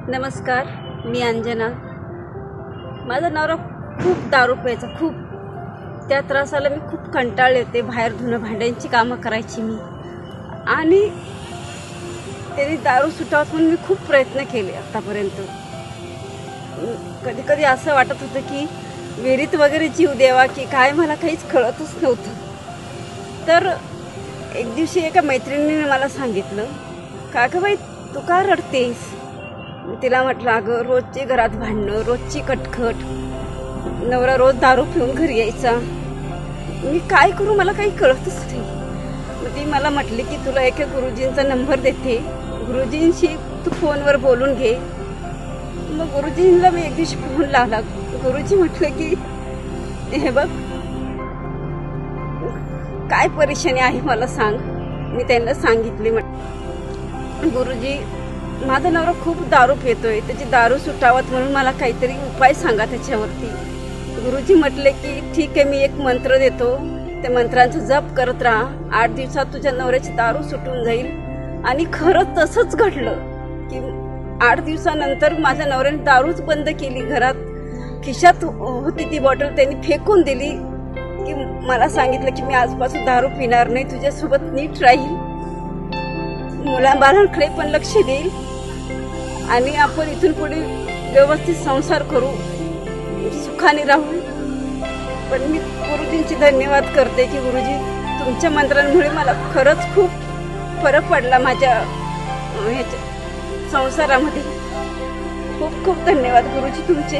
नमस्कार, मी अंजना। माझा नवरा खूप दारू प्यायचा, खूप त्या त्रासाला मी खूप कंटाळले होते। बाहेर धुणं भांड्यांची कामं करायची मी, आणि त्याने दारू सुटावत म्हणून मी खूप प्रयत्न केले आतापर्यंत। कधी कधी असं वाटत होतं की विहिरीत वगैरे जीव द्यावा की काय, मला काहीच कळतच नव्हतं। तर एक दिवशी एका मैत्रिणीने मला सांगितलं, का गं बाई तू का रडतेस? तिला म्हटलं, अगं रोजची घरात भांडणं, रोजची कटकट, नवरा रोज दारू पिऊन घरी यायचा, मी काय करू, मला काही कळतच नाही। मग ती मला म्हटली की तुला एका गुरुजींचा नंबर देते, गुरुजींशी तू फोनवर बोलून घे। मग गुरुजींना मी एक दिवशी फोन लावला। गुरुजी म्हटलं की हे बघ, काय परेशानी आहे मला सांग। मी त्यांना सांगितले, गुरुजी माझा नवरा खूप दारू पितोय, त्याची दारू सुटावत म्हणून मला काहीतरी उपाय सांगा त्याच्यावरती। गुरुजी म्हटले की ठीक आहे, मी एक मंत्र देतो, त्या मंत्रांचा जप करत राहा, 8 दिवसात तुझ्या नवऱ्याची दारू सुटून जाईल। आणि खरंच तसंच घडलं की 8 दिवसानंतर माझ्या नवऱ्याने दारूच बंद केली। घरात खिशात होती ती बॉटल त्यांनी फेकून दिली, की मला सांगितलं की मी आजपासून दारू पिणार नाही, तुझ्यासोबत नीट राहील, मुलाबाळांकडे पण लक्ष देईल, आणि आपण इथून पुढे व्यवस्थित संसार करू, सुखाने राहू। पण मी गुरुजींची धन्यवाद करते की गुरुजी तुमच्या मंत्रांमुळे मला खरंच खूप फरक पडला माझ्या संसारामध्ये। खूप खूप धन्यवाद गुरुजी तुमचे।